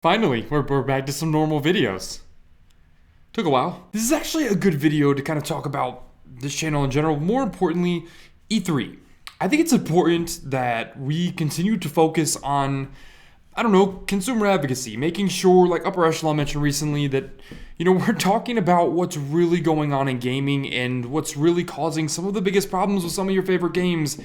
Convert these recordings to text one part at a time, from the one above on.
Finally, we're back to some normal videos. Took a while. This is actually a good video to kind of talk about this channel in general. More importantly, E3. I think it's important that we continue to focus on, consumer advocacy, making sure, like Upper Echelon mentioned recently, that, we're talking about what's really going on in gaming and what's really causing some of the biggest problems with some of your favorite games.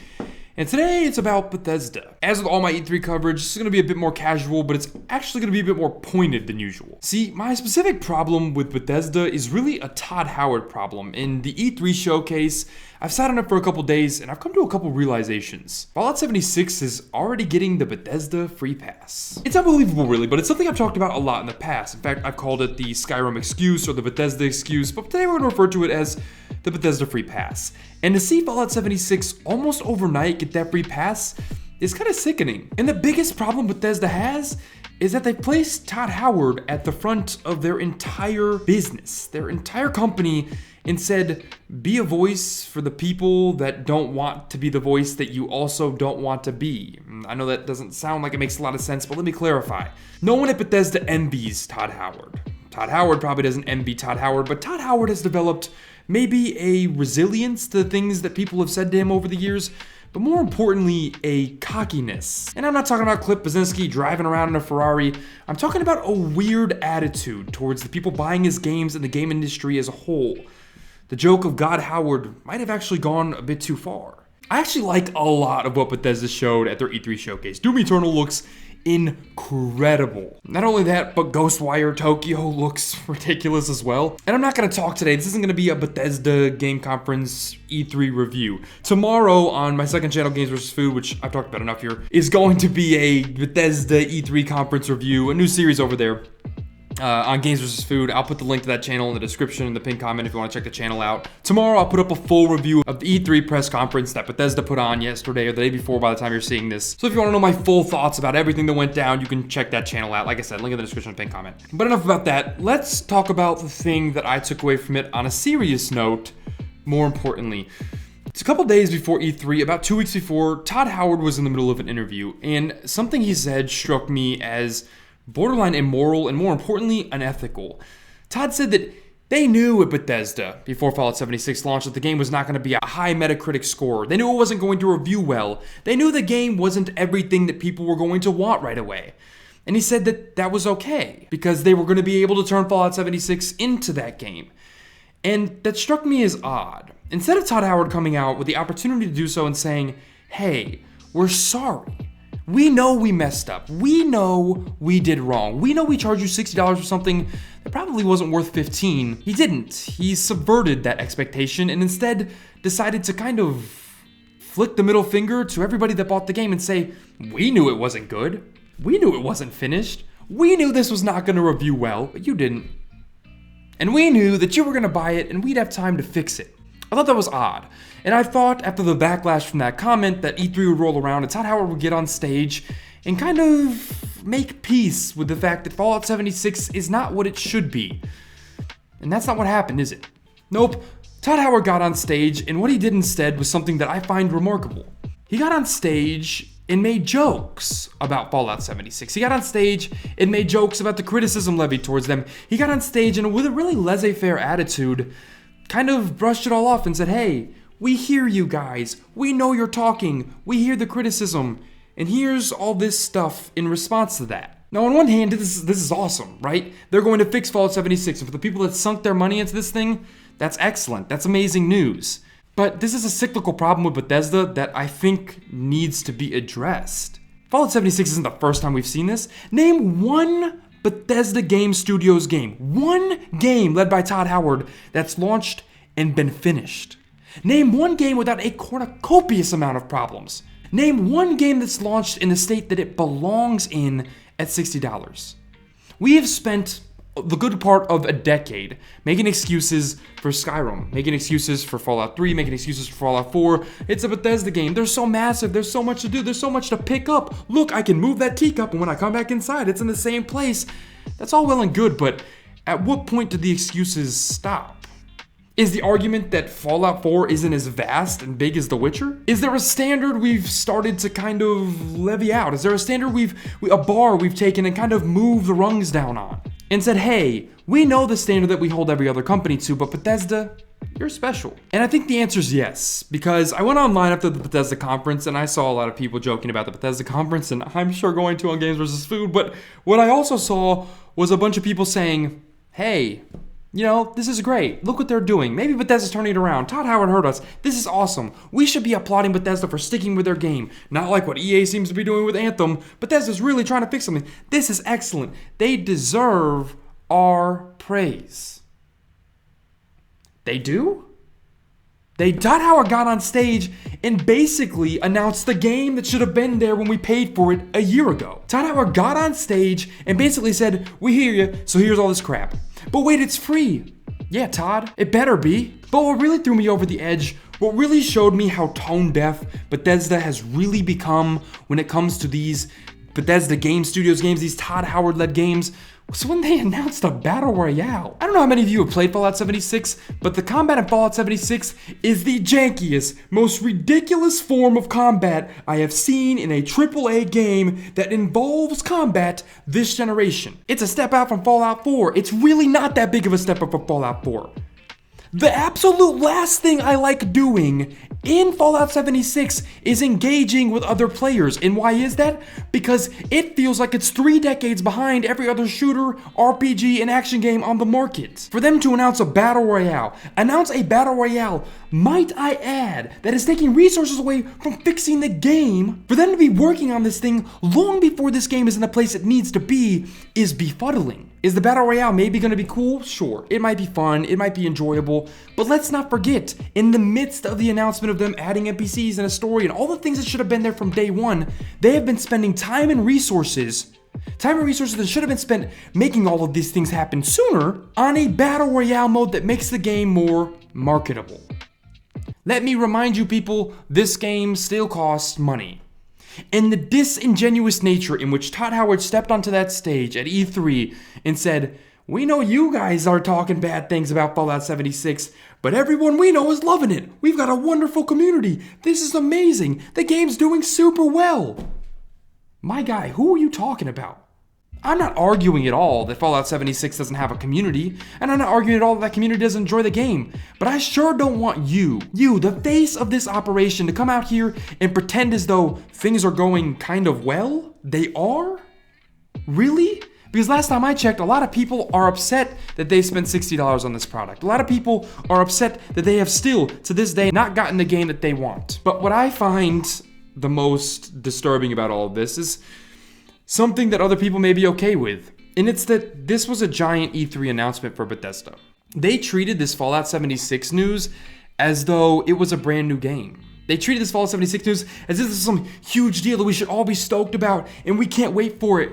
And today it's about Bethesda. As with all my E3 coverage, it's going to be a bit more casual, but it's actually going to be a bit more pointed than usual. See, my specific problem with Bethesda is really a Todd Howard problem. In the E3 showcase, I've sat on it for a couple days and I've come to a couple realizations. Fallout 76 is already getting the Bethesda free pass. It's unbelievable really, but it's something I've talked about a lot in the past. In fact, I've called it the Skyrim excuse or the Bethesda excuse, but today we're going to refer to it as the Bethesda free pass. And to see Fallout 76 almost overnight get that free pass is kind of sickening. And the biggest problem Bethesda has is that they placed Todd Howard at the front of their entire business, their entire company, and said, be a voice for the people that don't want to be the voice that you also don't want to be. I know that doesn't sound like it makes a lot of sense, but let me clarify. No one at Bethesda envies Todd Howard. Todd Howard probably doesn't envy Todd Howard, but Todd Howard has developed maybe a resilience to the things that people have said to him over the years, but more importantly, a cockiness. And I'm not talking about Cliff Bleszinski driving around in a Ferrari. I'm talking about a weird attitude towards the people buying his games and the game industry as a whole. The joke of God Howard might have actually gone a bit too far. I actually like a lot of what Bethesda showed at their E3 showcase. Doom Eternal looks incredible. Not only that, but Ghostwire Tokyo looks ridiculous as well. And I'm not going to talk today. This isn't going to be a Bethesda Game Conference E3 review. Tomorrow on my second channel, Games vs. Food, which I've talked about enough here, is going to be a Bethesda E3 conference review, a new series over there. On Games vs. Food. I'll put the link to that channel in the description in the pinned comment if you want to check the channel out. Tomorrow I'll put up a full review of the E3 press conference that Bethesda put on yesterday or the day before by the time you're seeing this. So if you want to know my full thoughts about everything that went down, you can check that channel out. Like I said, link in the description and pinned comment. But enough about that. Let's talk about the thing that I took away from it on a serious note, more importantly. It's a couple days before E3, about 2 weeks before, Todd Howard was in the middle of an interview, and something he said struck me as borderline immoral and more importantly, unethical. Todd said that they knew at Bethesda before Fallout 76 launched that the game was not going to be a high Metacritic score. They knew it wasn't going to review well. They knew the game wasn't everything that people were going to want right away. And he said that that was okay because they were going to be able to turn Fallout 76 into that game. And that struck me as odd. Instead of Todd Howard coming out with the opportunity to do so and saying, hey, we're sorry. We know we messed up. We know we did wrong. We know we charged you $60 for something that probably wasn't worth $15. He didn't. He subverted that expectation and instead decided to kind of flick the middle finger to everybody that bought the game and say, we knew it wasn't good. We knew it wasn't finished. We knew this was not going to review well, but you didn't. And we knew that you were going to buy it and we'd have time to fix it. I thought that was odd. And I thought after the backlash from that comment that E3 would roll around and Todd Howard would get on stage and kind of make peace with the fact that Fallout 76 is not what it should be. And that's not what happened, is it? Nope. Todd Howard got on stage and what he did instead was something that I find remarkable. He got on stage and made jokes about Fallout 76. He got on stage and made jokes about the criticism levied towards them. He got on stage and with a really laissez-faire attitude kind of brushed it all off and said, hey, we hear you guys. We know you're talking. We hear the criticism. And here's all this stuff in response to that. Now, on one hand, this is awesome, right? They're going to fix Fallout 76. And for the people that sunk their money into this thing, that's excellent. That's amazing news. But this is a cyclical problem with Bethesda that I think needs to be addressed. Fallout 76 isn't the first time we've seen this. Name one Bethesda Game Studios game. One game led by Todd Howard that's launched and been finished. Name one game without a cornucopious amount of problems. Name one game that's launched in the state that it belongs in at $60. We have spent the good part of a decade making excuses for Skyrim, making excuses for Fallout 3, making excuses for Fallout 4. It's a Bethesda game. They're so massive. There's so much to do. There's so much to pick up. Look, I can move that teacup, and when I come back inside, it's in the same place. That's all well and good, but at what point do the excuses stop? Is the argument that Fallout 4 isn't as vast and big as The Witcher? Is there a standard we've started to kind of levy out? Is there a standard a bar we've taken and kind of moved the rungs down on? And said, hey, we know the standard that we hold every other company to, but Bethesda, you're special. And I think the answer is yes, because I went online after the Bethesda conference and I saw a lot of people joking about the Bethesda conference, and I'm sure going to on Games vs. Food, but what I also saw was a bunch of people saying, hey, you know, this is great. Look what they're doing. Maybe Bethesda's turning it around. Todd Howard heard us. This is awesome. We should be applauding Bethesda for sticking with their game. Not like what EA seems to be doing with Anthem. Bethesda's really trying to fix something. This is excellent. They deserve our praise. They do? Todd Howard got on stage and basically announced the game that should have been there when we paid for it a year ago. Todd Howard got on stage and basically said, we hear you, so here's all this crap. But wait, it's free. Yeah, Todd, it better be. But what really threw me over the edge, what really showed me how tone deaf Bethesda has really become when it comes to these Bethesda Game Studios games, these Todd Howard-led games, was when they announced a Battle Royale. I don't know how many of you have played Fallout 76, but the combat in Fallout 76 is the jankiest, most ridiculous form of combat I have seen in a AAA game that involves combat this generation. It's a step out from Fallout 4. It's really not that big of a step up from Fallout 4. The absolute last thing I like doing in Fallout 76 is engaging with other players. And why is that? Because it feels like it's 3 decades behind every other shooter, RPG, and action game on the market. For them to announce a Battle Royale, might I add, that is taking resources away from fixing the game, for them to be working on this thing long before this game is in the place it needs to be, is befuddling. Is the Battle Royale maybe going to be cool? Sure. It might be fun. It might be enjoyable. But let's not forget, in the midst of the announcement of them adding NPCs and a story and all the things that should have been there from day one, they have been spending time and resources that should have been spent making all of these things happen sooner on a Battle Royale mode that makes the game more marketable. Let me remind you people, this game still costs money. And the disingenuous nature in which Todd Howard stepped onto that stage at E3 and said, we know you guys are talking bad things about Fallout 76, but everyone we know is loving it. We've got a wonderful community. This is amazing. The game's doing super well. My guy, who are you talking about? I'm not arguing at all that Fallout 76 doesn't have a community, and I'm not arguing at all that that community doesn't enjoy the game, but I sure don't want you, the face of this operation, to come out here and pretend as though things are going kind of well. They are? Really? Because last time I checked, a lot of people are upset that they spent $60 on this product. A lot of people are upset that they have still, to this day, not gotten the game that they want. But what I find the most disturbing about all of this is something that other people may be okay with, and it's that this was a giant E3 announcement for Bethesda. They treated this Fallout 76 news as though it was a brand new game. They treated this Fallout 76 news as if this is some huge deal that we should all be stoked about, and we can't wait for it.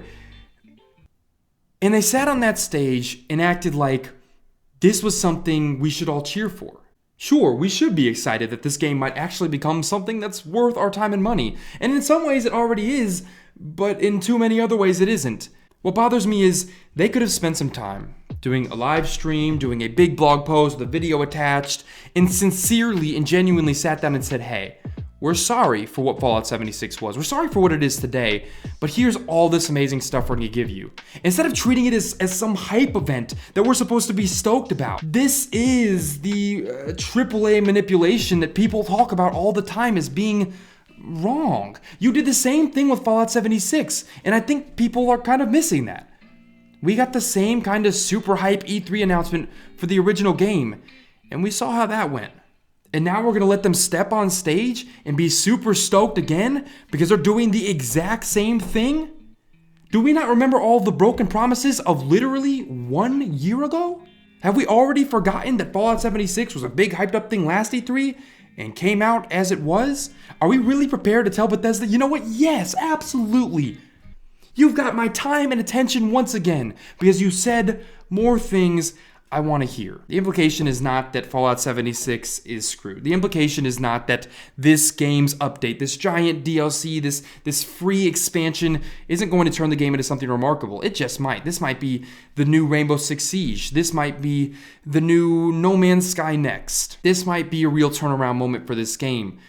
And they sat on that stage and acted like this was something we should all cheer for. Sure, we should be excited that this game might actually become something that's worth our time and money, and in some ways it already is, but in too many other ways it isn't. What bothers me is they could have spent some time doing a live stream, doing a big blog post with a video attached, and sincerely and genuinely sat down and said, hey, we're sorry for what Fallout 76 was. We're sorry for what it is today, but here's all this amazing stuff we're gonna give you. Instead of treating it as some hype event that we're supposed to be stoked about. This is the AAA manipulation that people talk about all the time as being wrong. You did the same thing with Fallout 76, and I think people are kind of missing that. We got the same kind of super hype E3 announcement for the original game, and we saw how that went. And now we're gonna let them step on stage and be super stoked again because they're doing the exact same thing? Do we not remember all the broken promises of literally 1 year ago? Have we already forgotten that Fallout 76 was a big hyped up thing last E3 and came out as it was? Are we really prepared to tell Bethesda, you know what? Yes, absolutely. You've got my time and attention once again because you said more things I want to hear. The implication is not that Fallout 76 is screwed. The implication is not that this game's update, this giant DLC, this free expansion isn't going to turn the game into something remarkable. It just might. This might be the new Rainbow Six Siege. This might be the new No Man's Sky next. This might be a real turnaround moment for this game.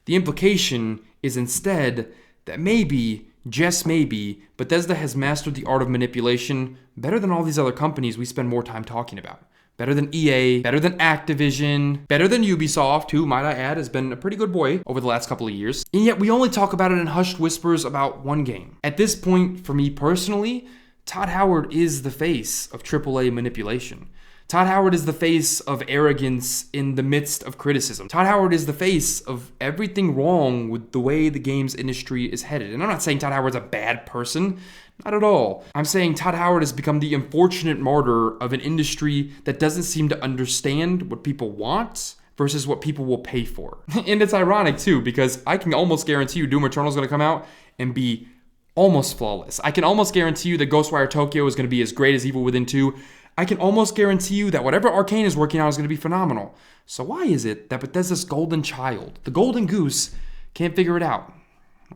The implication is instead that maybe, just maybe, Bethesda has mastered the art of manipulation better than all these other companies we spend more time talking about. Better than EA, better than Activision, better than Ubisoft, who, might I add, has been a pretty good boy over the last couple of years. And yet we only talk about it in hushed whispers about one game. At this point, for me personally, Todd Howard is the face of AAA manipulation. Todd Howard is the face of arrogance in the midst of criticism. Todd Howard is the face of everything wrong with the way the games industry is headed. And I'm not saying Todd Howard's a bad person. Not at all. I'm saying Todd Howard has become the unfortunate martyr of an industry that doesn't seem to understand what people want versus what people will pay for. And it's ironic too, because I can almost guarantee you Doom Eternal is going to come out and be almost flawless. I can almost guarantee you that Ghostwire Tokyo is going to be as great as Evil Within 2. I can almost guarantee you that whatever Arcane is working on is going to be phenomenal. So why is it that Bethesda's golden child, the golden goose, can't figure it out?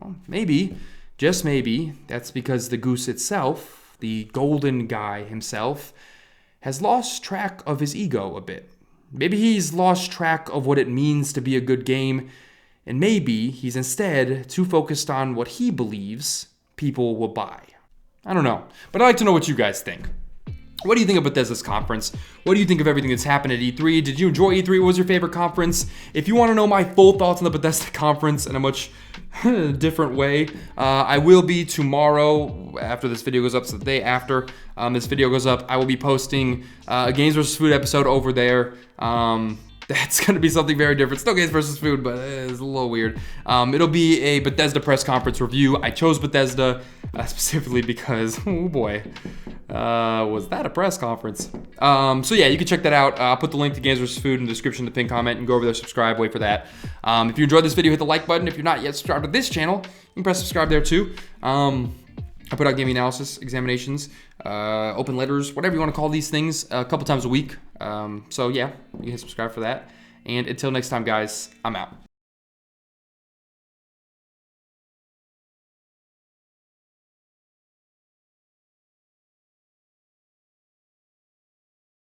Well, maybe, just maybe, that's because the goose itself, the golden guy himself, has lost track of his ego a bit. Maybe he's lost track of what it means to be a good game, and maybe he's instead too focused on what he believes people will buy. I don't know, but I'd like to know what you guys think. What do you think of Bethesda's conference? What do you think of everything that's happened at E3? Did you enjoy E3? What was your favorite conference? If you want to know my full thoughts on the Bethesda conference in a much different way, I will be tomorrow after this video goes up, so the day after this video goes up, I will be posting a Games vs. Food episode over there. That's going to be something very different. Still Games vs. Food, but it's a little weird. It'll be a Bethesda press conference review. I chose Bethesda specifically because, oh boy, was that a press conference? So yeah, you can check that out. I'll put the link to Games vs. Food in the description of the pinned comment. And go over there, subscribe, wait for that. If you enjoyed this video, hit the like button. If you're not yet subscribed to this channel, you can press subscribe there too. I put out gaming analysis, examinations, open letters, whatever you want to call these things, a couple times a week. So yeah, you can subscribe for that. And until next time, guys, I'm out.